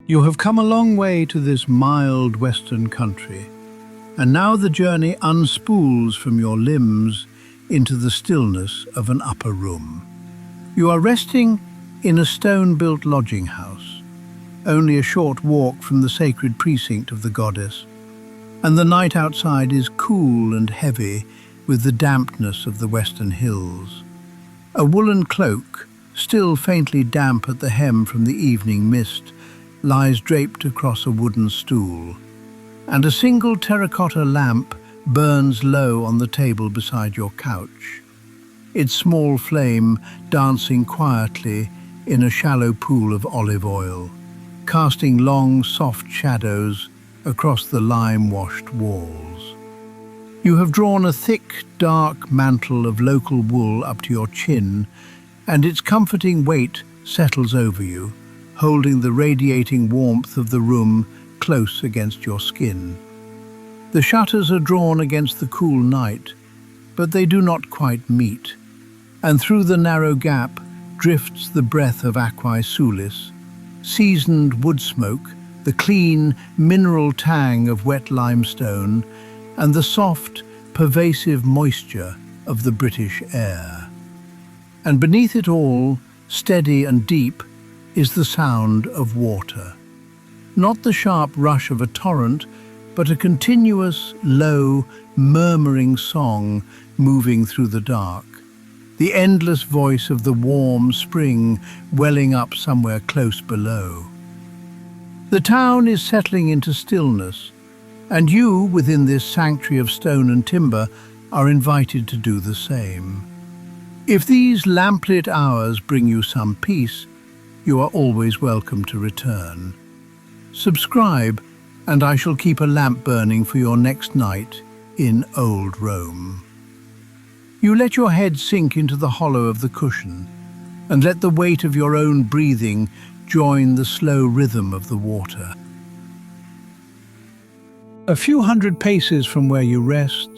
You have come a long way to this mild western country, and now the journey unspools from your limbs into the stillness of an upper room. You are resting in a stone-built lodging house, only a short walk from the sacred precinct of the goddess, and the night outside is cool and heavy with the dampness of the western hills. A woolen cloak, still faintly damp at the hem from the evening mist, lies draped across a wooden stool, and a single terracotta lamp burns low on the table beside your couch, its small flame dancing quietly in a shallow pool of olive oil, casting long, soft shadows across the lime-washed walls. You have drawn a thick, dark mantle of local wool up to your chin, and its comforting weight settles over you, holding the radiating warmth of the room close against your skin. The shutters are drawn against the cool night, but they do not quite meet, and through the narrow gap drifts the breath of Aquae Sulis, seasoned wood smoke, the clean, mineral tang of wet limestone, and the soft, pervasive moisture of the British air. And beneath it all, steady and deep, is the sound of water. Not the sharp rush of a torrent, but a continuous, low, murmuring song moving through the dark. The endless voice of the warm spring welling up somewhere close below. The town is settling into stillness, and you, within this sanctuary of stone and timber, are invited to do the same. If these lamplit hours bring you some peace, you are always welcome to return. Subscribe, and I shall keep a lamp burning for your next night in Old Rome. You let your head sink into the hollow of the cushion, and let the weight of your own breathing join the slow rhythm of the water. A few hundred paces from where you rest,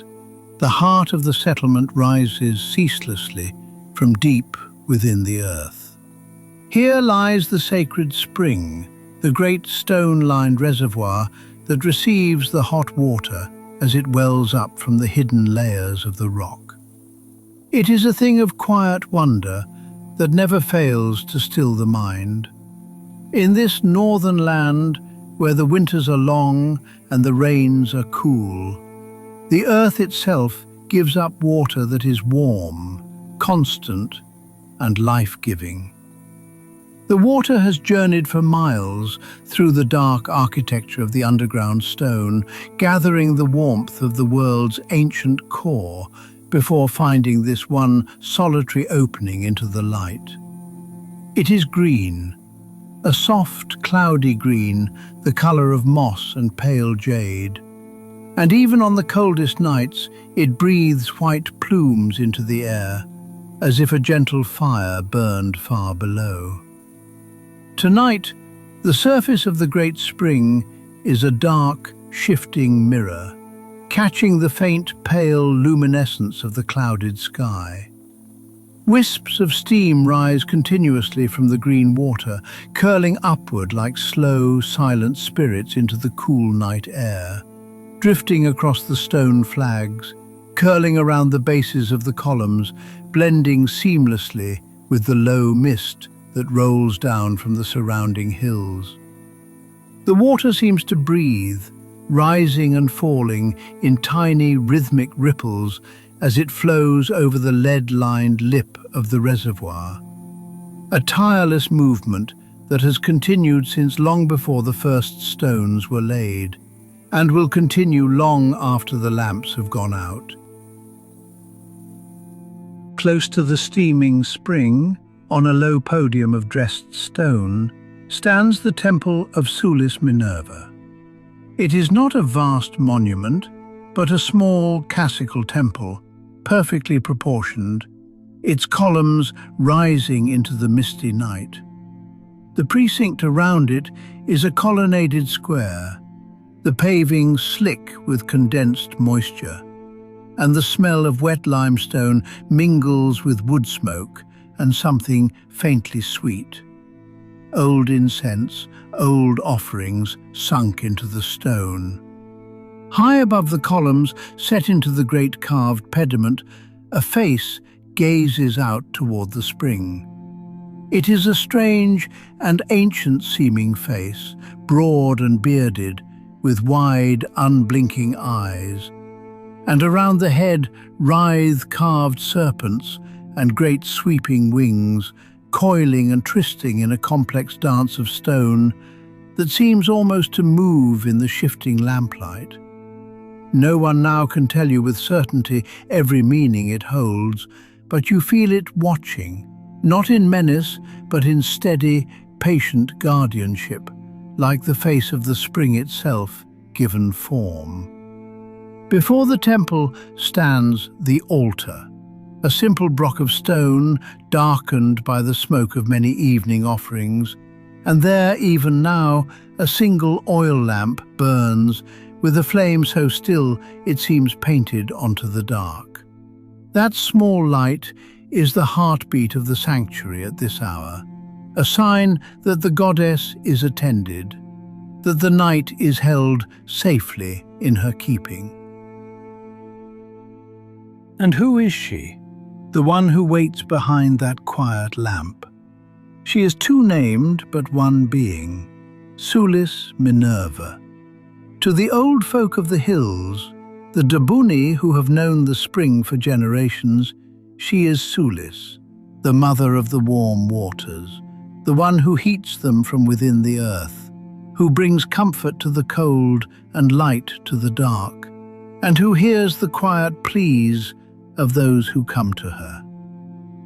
the heart of the settlement rises ceaselessly from deep within the earth. Here lies the sacred spring, the great stone-lined reservoir that receives the hot water as it wells up from the hidden layers of the rock. It is a thing of quiet wonder that never fails to still the mind. In this northern land, where the winters are long and the rains are cool, the earth itself gives up water that is warm, constant, and life-giving. The water has journeyed for miles through the dark architecture of the underground stone, gathering the warmth of the world's ancient core before finding this one solitary opening into the light. It is green, a soft, cloudy green, the color of moss and pale jade. And even on the coldest nights, it breathes white plumes into the air, as if a gentle fire burned far below. Tonight, the surface of the great spring is a dark, shifting mirror, catching the faint, pale luminescence of the clouded sky. Wisps of steam rise continuously from the green water, curling upward like slow, silent spirits into the cool night air, drifting across the stone flags, curling around the bases of the columns, blending seamlessly with the low mist that rolls down from the surrounding hills. The water seems to breathe, rising and falling in tiny rhythmic ripples as it flows over the lead-lined lip of the reservoir. A tireless movement that has continued since long before the first stones were laid, and will continue long after the lamps have gone out. Close to the steaming spring, on a low podium of dressed stone, stands the temple of Sulis Minerva. It is not a vast monument, but a small classical temple, perfectly proportioned, its columns rising into the misty night. The precinct around it is a colonnaded square, the paving slick with condensed moisture, and the smell of wet limestone mingles with wood smoke and something faintly sweet. old incense, old offerings sunk into the stone. High above the columns, set into the great carved pediment, a face gazes out toward the spring. It is a strange and ancient-seeming face, broad and bearded, with wide, unblinking eyes, and around the head writhe carved serpents and great sweeping wings, coiling and twisting in a complex dance of stone that seems almost to move in the shifting lamplight. No one now can tell you with certainty every meaning it holds, but you feel it watching, not in menace, but in steady, patient guardianship, like the face of the spring itself given form. Before the temple stands the altar, a simple block of stone darkened by the smoke of many evening offerings, and there, even now, a single oil lamp burns with a flame so still it seems painted onto the dark. That small light is the heartbeat of the sanctuary at this hour, a sign that the goddess is attended, that the night is held safely in her keeping. And who is she? The one who waits behind that quiet lamp. She is two named, but one being, Sulis Minerva. To the old folk of the hills, the Dabuni who have known the spring for generations, she is Sulis, the mother of the warm waters, the one who heats them from within the earth, who brings comfort to the cold and light to the dark, and who hears the quiet pleas of those who come to her.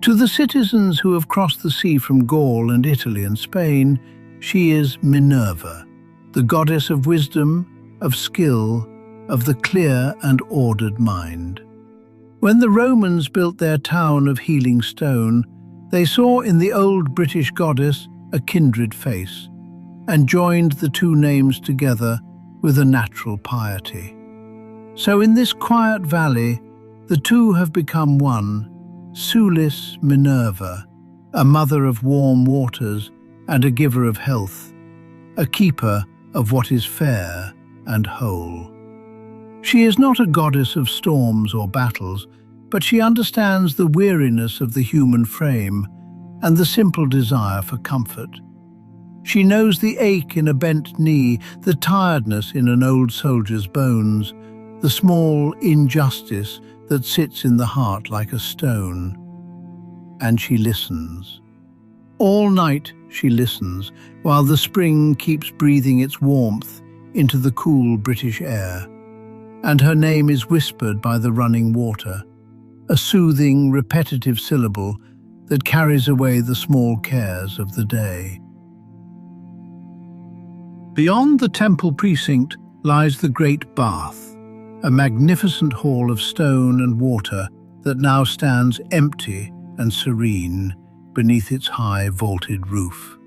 To the citizens who have crossed the sea from Gaul and Italy and Spain, she is Minerva, the goddess of wisdom, of skill, of the clear and ordered mind. When the Romans built their town of healing stone, they saw in the old British goddess a kindred face, and joined the two names together with a natural piety. So in this quiet valley, the two have become one, Sulis Minerva, a mother of warm waters and a giver of health, a keeper of what is fair and whole. She is not a goddess of storms or battles, but she understands the weariness of the human frame and the simple desire for comfort. She knows the ache in a bent knee, the tiredness in an old soldier's bones, the small injustice that sits in the heart like a stone. And she listens. All night she listens, while the spring keeps breathing its warmth into the cool British air, and her name is whispered by the running water, a soothing, repetitive syllable that carries away the small cares of the day. Beyond the temple precinct lies the great bath, a magnificent hall of stone and water that now stands empty and serene beneath its high vaulted roof.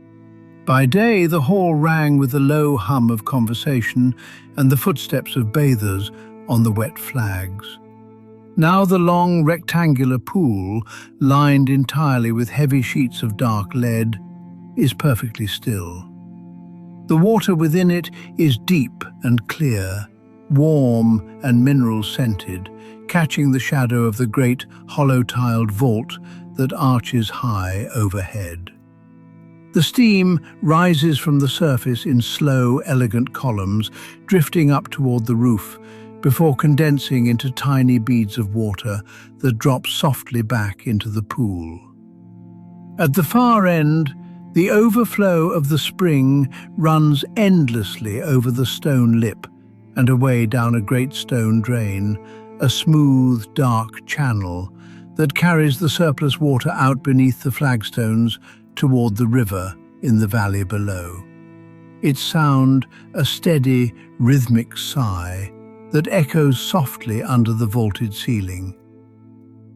By day, the hall rang with the low hum of conversation and the footsteps of bathers on the wet flags. Now the long rectangular pool, lined entirely with heavy sheets of dark lead, is perfectly still. The water within it is deep and clear, warm and mineral-scented, catching the shadow of the great hollow-tiled vault that arches high overhead. The steam rises from the surface in slow, elegant columns, drifting up toward the roof, before condensing into tiny beads of water that drop softly back into the pool. At the far end, the overflow of the spring runs endlessly over the stone lip and away down a great stone drain, a smooth, dark channel that carries the surplus water out beneath the flagstones toward the river in the valley below. Its sound a steady, rhythmic sigh that echoes softly under the vaulted ceiling.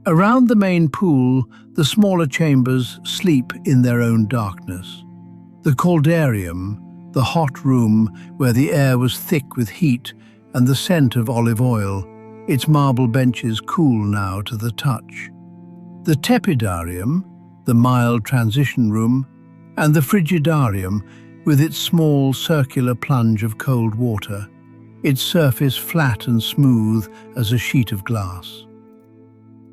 Around the main pool, the smaller chambers sleep in their own darkness. The caldarium, the hot room where the air was thick with heat and the scent of olive oil, its marble benches cool now to the touch. The tepidarium, the mild transition room, and the frigidarium with its small circular plunge of cold water, its surface flat and smooth as a sheet of glass.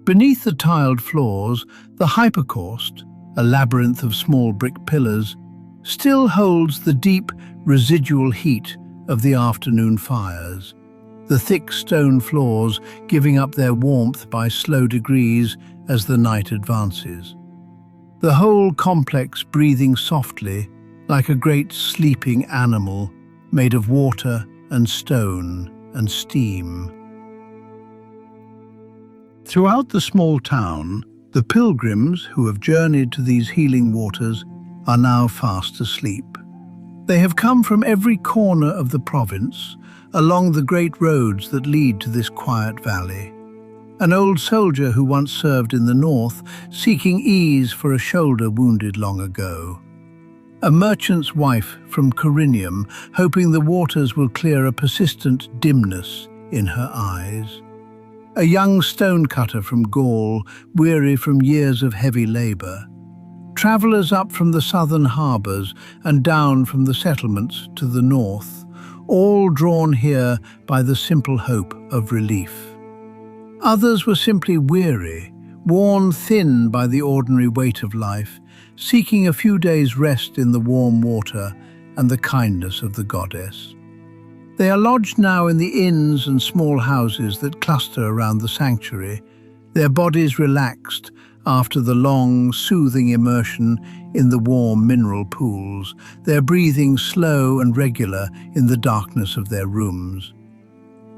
Beneath the tiled floors, the hypocaust, a labyrinth of small brick pillars, still holds the deep, residual heat of the afternoon fires, the thick stone floors giving up their warmth by slow degrees as the night advances. The whole complex breathing softly like a great sleeping animal made of water and stone and steam. Throughout the small town, the pilgrims who have journeyed to these healing waters are now fast asleep. They have come from every corner of the province, along the great roads that lead to this quiet valley. An old soldier who once served in the north, seeking ease for a shoulder wounded long ago. A merchant's wife from Corinium, hoping the waters will clear a persistent dimness in her eyes. A young stonecutter from Gaul, weary from years of heavy labour. Travellers up from the southern harbours and down from the settlements to the north, all drawn here by the simple hope of relief. Others were simply weary, worn thin by the ordinary weight of life, seeking a few days' rest in the warm water and the kindness of the goddess. They are lodged now in the inns and small houses that cluster around the sanctuary, their bodies relaxed after the long, soothing immersion in the warm mineral pools, their breathing slow and regular in the darkness of their rooms.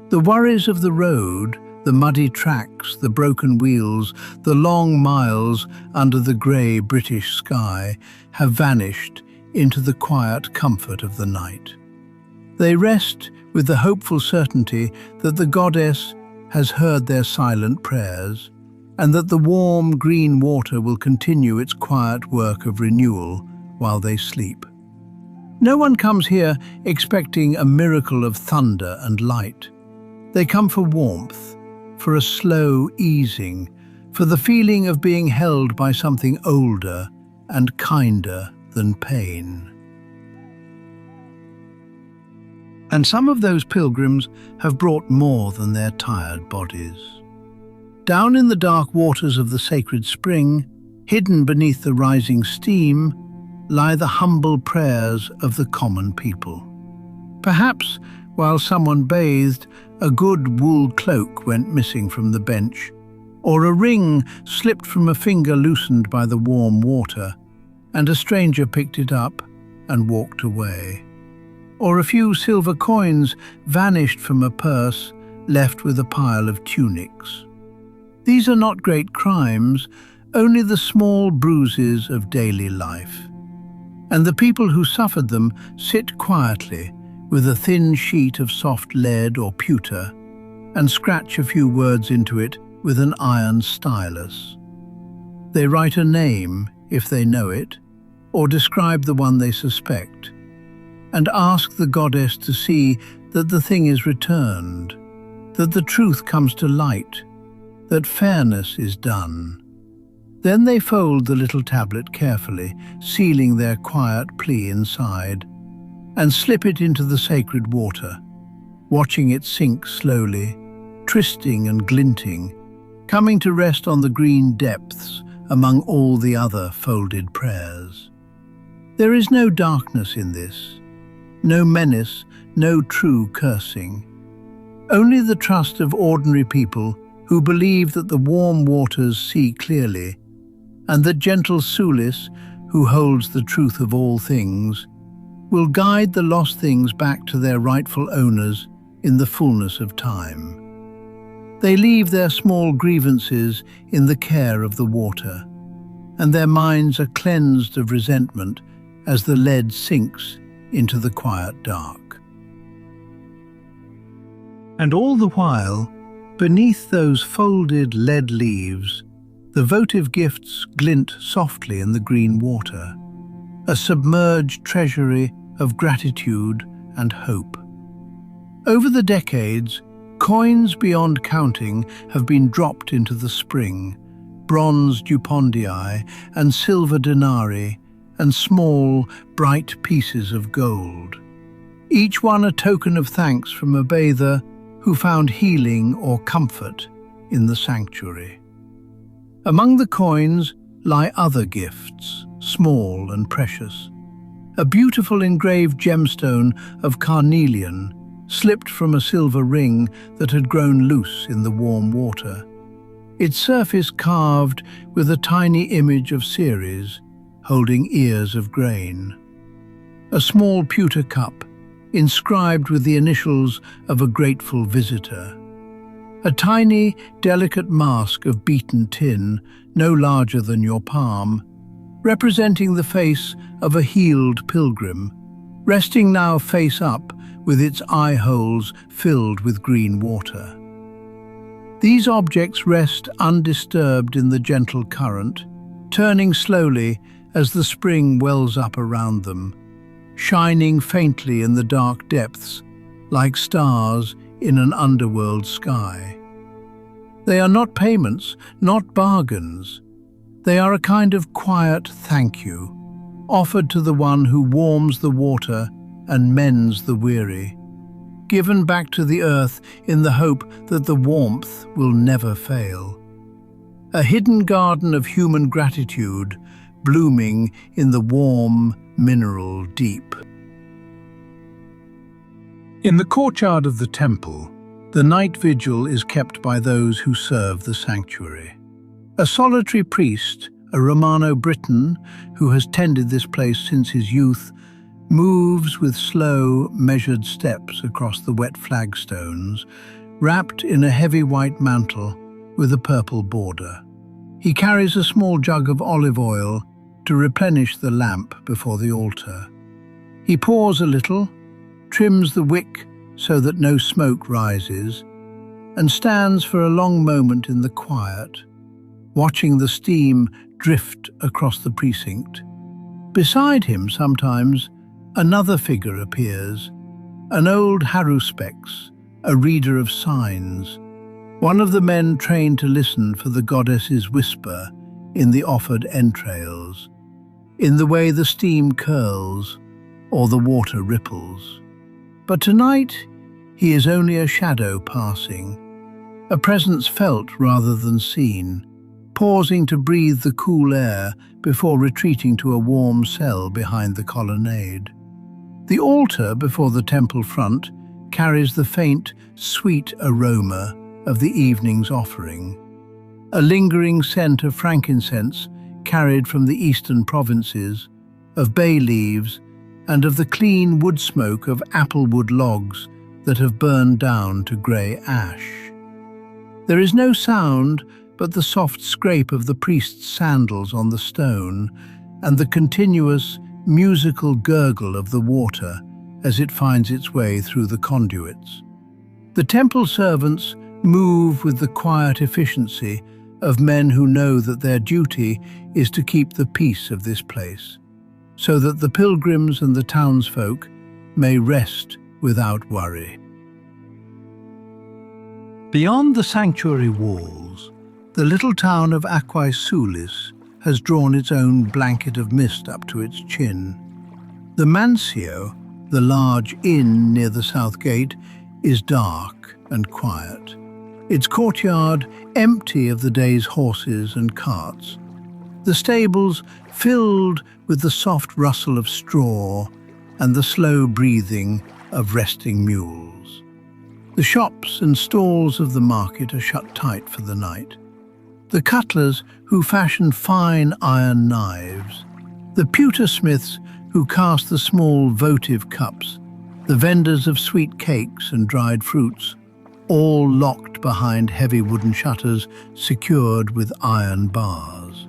The worries of the road, the muddy tracks, the broken wheels, the long miles under the grey British sky have vanished into the quiet comfort of the night. They rest with the hopeful certainty that the goddess has heard their silent prayers, and that the warm green water will continue its quiet work of renewal while they sleep. No one comes here expecting a miracle of thunder and light. They come for warmth, for a slow easing, for the feeling of being held by something older and kinder than pain. And some of those pilgrims have brought more than their tired bodies. Down in the dark waters of the sacred spring, hidden beneath the rising steam, lie the humble prayers of the common people. Perhaps, while someone bathed, a good wool cloak went missing from the bench, or a ring slipped from a finger loosened by the warm water, and a stranger picked it up and walked away. Or a few silver coins vanished from a purse left with a pile of tunics. These are not great crimes, only the small bruises of daily life. And the people who suffered them sit quietly with a thin sheet of soft lead or pewter and scratch a few words into it with an iron stylus. They write a name, if they know it, or describe the one they suspect, and ask the goddess to see that the thing is returned, that the truth comes to light, that fairness is done. Then they fold the little tablet carefully, sealing their quiet plea inside, and slip it into the sacred water, watching it sink slowly, twisting and glinting, coming to rest on the green depths among all the other folded prayers. There is no darkness in this, no menace, no true cursing. Only the trust of ordinary people who believe that the warm waters see clearly, and that gentle Sulis, who holds the truth of all things, will guide the lost things back to their rightful owners in the fullness of time. They leave their small grievances in the care of the water, and their minds are cleansed of resentment as the lead sinks into the quiet dark. And all the while, beneath those folded lead leaves, the votive gifts glint softly in the green water, a submerged treasury of gratitude and hope. Over the decades, coins beyond counting have been dropped into the spring, bronze dupondii and silver denarii, and small, bright pieces of gold. Each one a token of thanks from a bather who found healing or comfort in the sanctuary. Among the coins lie other gifts, small and precious. A beautiful engraved gemstone of carnelian slipped from a silver ring that had grown loose in the warm water. Its surface carved with a tiny image of Ceres holding ears of grain. A small pewter cup inscribed with the initials of a grateful visitor. A tiny, delicate mask of beaten tin, no larger than your palm, representing the face of a healed pilgrim, resting now face up with its eye holes filled with green water. These objects rest undisturbed in the gentle current, turning slowly as the spring wells up around them, shining faintly in the dark depths like stars in an underworld sky. They are not payments, not bargains. They are a kind of quiet thank you, offered to the one who warms the water and mends the weary, given back to the earth in the hope that the warmth will never fail. A hidden garden of human gratitude blooming in the warm mineral deep. In the courtyard of the temple, the night vigil is kept by those who serve the sanctuary. A solitary priest, a Romano Briton who has tended this place since his youth, moves with slow, measured steps across the wet flagstones, wrapped in a heavy white mantle with a purple border. He carries a small jug of olive oil to replenish the lamp before the altar. He pours a little, trims the wick so that no smoke rises, and stands for a long moment in the quiet, watching the steam drift across the precinct. Beside him, sometimes, another figure appears, an old haruspex, a reader of signs, one of the men trained to listen for the goddess's whisper in the offered entrails, in the way the steam curls or the water ripples. But tonight, he is only a shadow passing, a presence felt rather than seen, pausing to breathe the cool air before retreating to a warm cell behind the colonnade. The altar before the temple front carries the faint, sweet aroma of the evening's offering, a lingering scent of frankincense carried from the eastern provinces, of bay leaves, and of the clean wood smoke of applewood logs that have burned down to grey ash. There is no sound but the soft scrape of the priest's sandals on the stone and the continuous, musical gurgle of the water as it finds its way through the conduits. The temple servants move with the quiet efficiency of men who know that their duty is to keep the peace of this place, so that the pilgrims and the townsfolk may rest without worry. Beyond the sanctuary walls, the little town of Aquae Sulis has drawn its own blanket of mist up to its chin. The Mansio, the large inn near the south gate, is dark and quiet, its courtyard empty of the day's horses and carts, the stables filled with the soft rustle of straw and the slow breathing of resting mules. The shops and stalls of the market are shut tight for the night. The cutlers who fashion fine iron knives, the pewter smiths who cast the small votive cups, the vendors of sweet cakes and dried fruits, all locked behind heavy wooden shutters secured with iron bars.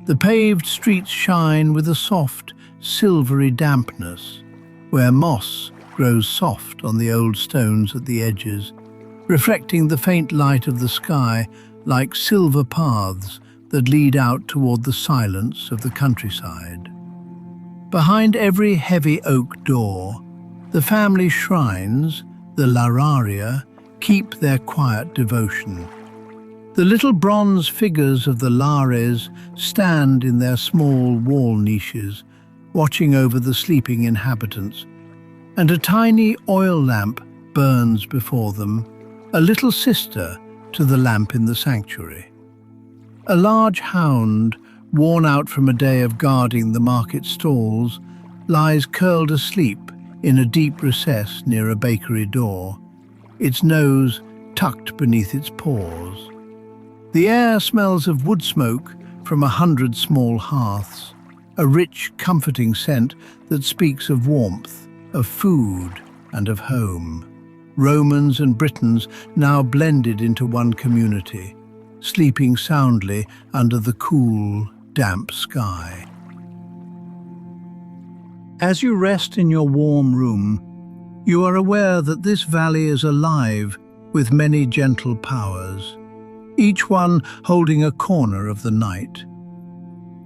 The paved streets shine with a soft, silvery dampness, where moss grows soft on the old stones at the edges, reflecting the faint light of the sky like silver paths that lead out toward the silence of the countryside. Behind every heavy oak door, the family shrines, the lararia, keep their quiet devotion. The little bronze figures of the lares stand in their small wall niches, watching over the sleeping inhabitants, and a tiny oil lamp burns before them, a little sister to the lamp in the sanctuary. A large hound, worn out from a day of guarding the market stalls, lies curled asleep in a deep recess near a bakery door, its nose tucked beneath its paws. The air smells of wood smoke from 100 small hearths, a rich, comforting scent that speaks of warmth, of food, and of home. Romans and Britons now blended into one community, sleeping soundly under the cool, damp sky. As you rest in your warm room, you are aware that this valley is alive with many gentle powers, each one holding a corner of the night.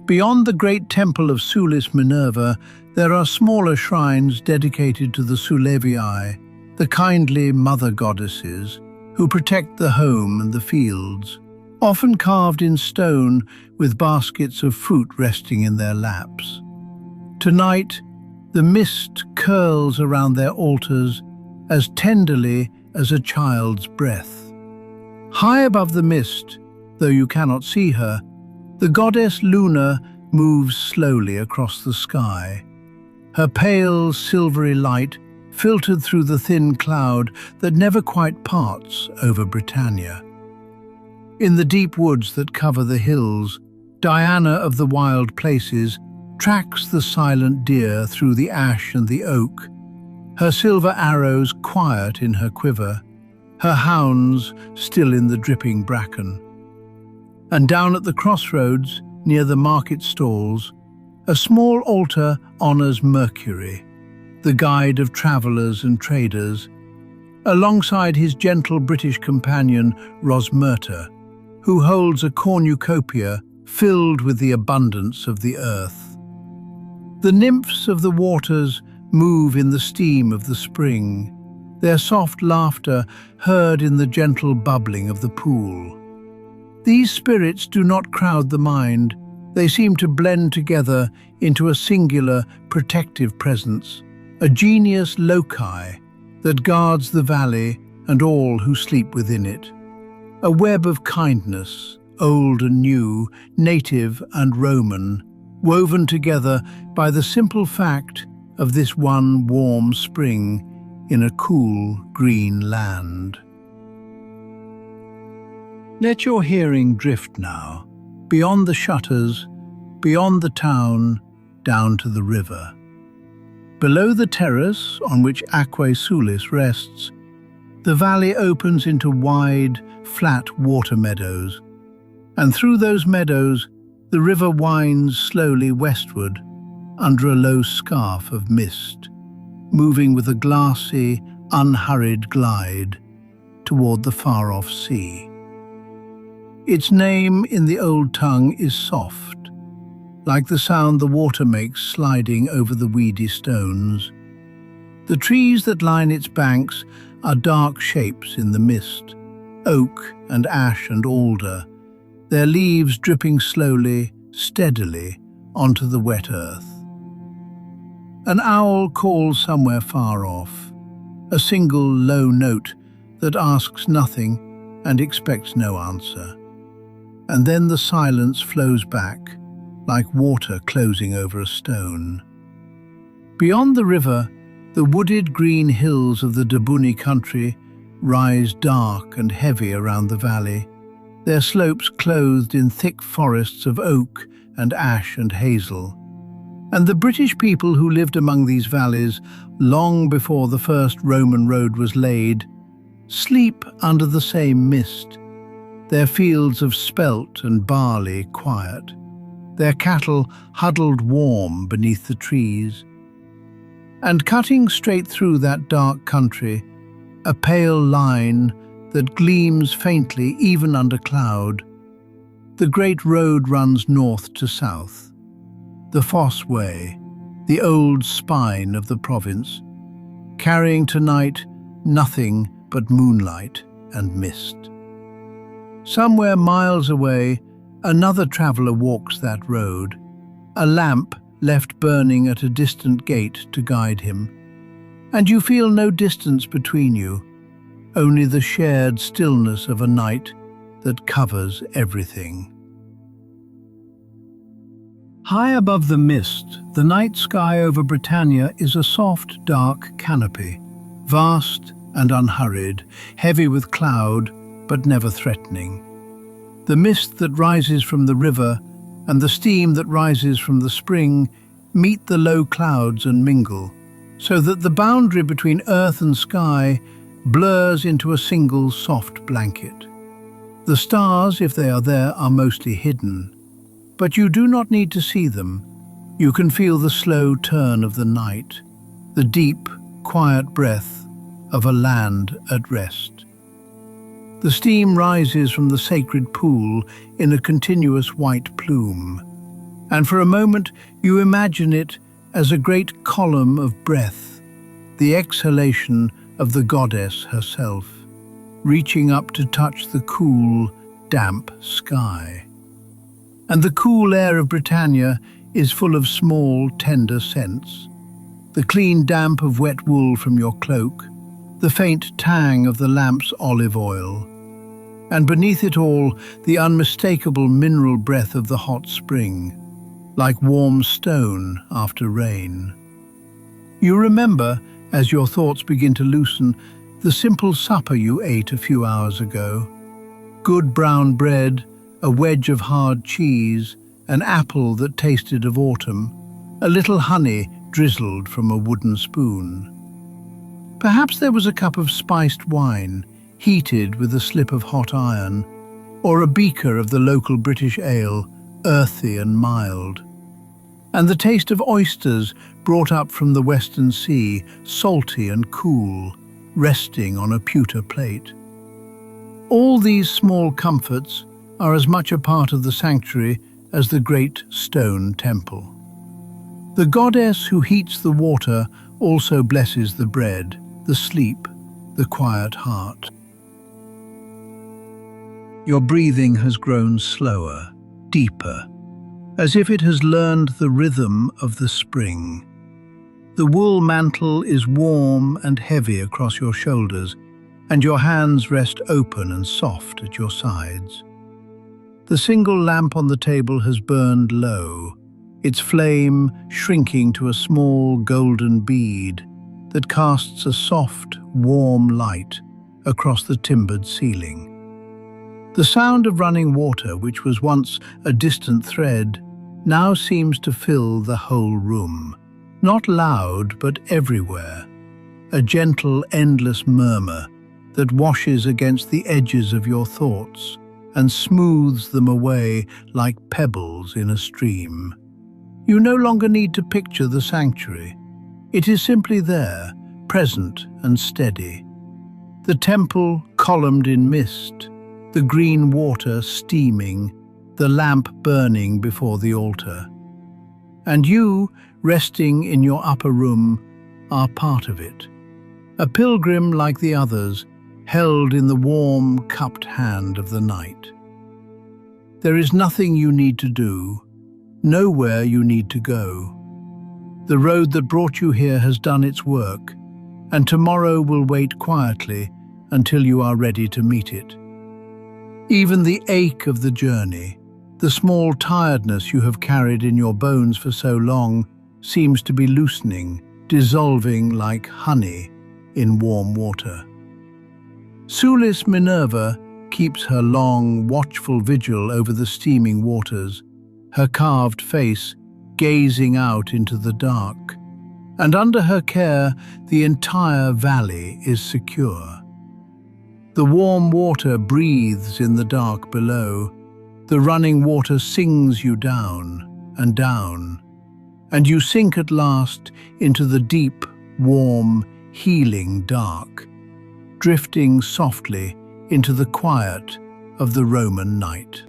Beyond the great temple of Sulis Minerva, there are smaller shrines dedicated to the Suleviae, the kindly mother goddesses who protect the home and the fields, often carved in stone with baskets of fruit resting in their laps. Tonight, the mist curls around their altars as tenderly as a child's breath. High above the mist, though you cannot see her, the goddess Luna moves slowly across the sky. Her pale, silvery light filtered through the thin cloud that never quite parts over Britannia. In the deep woods that cover the hills, Diana of the wild places tracks the silent deer through the ash and the oak, her silver arrows quiet in her quiver, her hounds still in the dripping bracken. And down at the crossroads, near the market stalls, a small altar honors Mercury, the guide of travellers and traders, alongside his gentle British companion Rosmerta, who holds a cornucopia filled with the abundance of the earth. The nymphs of the waters move in the steam of the spring, their soft laughter heard in the gentle bubbling of the pool. These spirits do not crowd the mind, they seem to blend together into a singular protective presence, a genius loci that guards the valley and all who sleep within it. A web of kindness, old and new, native and Roman, woven together by the simple fact of this one warm spring in a cool, green land. Let your hearing drift now, beyond the shutters, beyond the town, down to the river. Below the terrace on which Aquae Sulis rests, the valley opens into wide, flat water meadows, and through those meadows the river winds slowly westward under a low scarf of mist, moving with a glassy, unhurried glide toward the far-off sea. Its name in the old tongue is soft, like the sound the water makes sliding over the weedy stones. The trees that line its banks are dark shapes in the mist, oak and ash and alder, their leaves dripping slowly, steadily onto the wet earth. An owl calls somewhere far off, a single low note that asks nothing and expects no answer. And then the silence flows back, like water closing over a stone. Beyond the river, the wooded green hills of the Dabuni country rise dark and heavy around the valley, their slopes clothed in thick forests of oak and ash and hazel. And the British people who lived among these valleys long before the first Roman road was laid sleep under the same mist, their fields of spelt and barley quiet, their cattle huddled warm beneath the trees. And cutting straight through that dark country, a pale line that gleams faintly even under cloud, the great road runs north to south. The Fosse Way, the old spine of the province, carrying tonight nothing but moonlight and mist. Somewhere miles away, another traveller walks that road, a lamp left burning at a distant gate to guide him. And you feel no distance between you, only the shared stillness of a night that covers everything. High above the mist, the night sky over Britannia is a soft, dark canopy, vast and unhurried, heavy with cloud, but never threatening. The mist that rises from the river and the steam that rises from the spring meet the low clouds and mingle, so that the boundary between earth and sky blurs into a single soft blanket. The stars, if they are there, are mostly hidden, but you do not need to see them. You can feel the slow turn of the night, the deep, quiet breath of a land at rest. The steam rises from the sacred pool in a continuous white plume, and for a moment you imagine it as a great column of breath, the exhalation of the goddess herself, reaching up to touch the cool, damp sky. And the cool air of Britannia is full of small, tender scents. The clean damp of wet wool from your cloak, the faint tang of the lamp's olive oil, and beneath it all, the unmistakable mineral breath of the hot spring, like warm stone after rain. You remember, as your thoughts begin to loosen, the simple supper you ate a few hours ago. Good brown bread, a wedge of hard cheese, an apple that tasted of autumn, a little honey drizzled from a wooden spoon. Perhaps there was a cup of spiced wine, heated with a slip of hot iron, or a beaker of the local British ale, earthy and mild. And the taste of oysters brought up from the Western Sea, salty and cool, resting on a pewter plate. All these small comforts are as much a part of the sanctuary as the great stone temple. The goddess who heats the water also blesses the bread, the sleep, the quiet heart. Your breathing has grown slower, deeper, as if it has learned the rhythm of the spring. The wool mantle is warm and heavy across your shoulders, and your hands rest open and soft at your sides. The single lamp on the table has burned low, its flame shrinking to a small golden bead that casts a soft, warm light across the timbered ceiling. The sound of running water, which was once a distant thread, now seems to fill the whole room. Not loud, but everywhere. A gentle, endless murmur that washes against the edges of your thoughts and smooths them away like pebbles in a stream. You no longer need to picture the sanctuary. It is simply there, present and steady. The temple columned in mist, the green water steaming, the lamp burning before the altar. And you, resting in your upper room, are part of it. A pilgrim like the others, held in the warm, cupped hand of the night. There is nothing you need to do, nowhere you need to go. The road that brought you here has done its work, and tomorrow will wait quietly until you are ready to meet it. Even the ache of the journey, the small tiredness you have carried in your bones for so long, seems to be loosening, dissolving like honey in warm water. Sulis Minerva keeps her long, watchful vigil over the steaming waters, her carved face gazing out into the dark, and under her care the entire valley is secure. The warm water breathes in the dark below, the running water sings you down and down, and you sink at last into the deep, warm, healing dark, drifting softly into the quiet of the Roman night.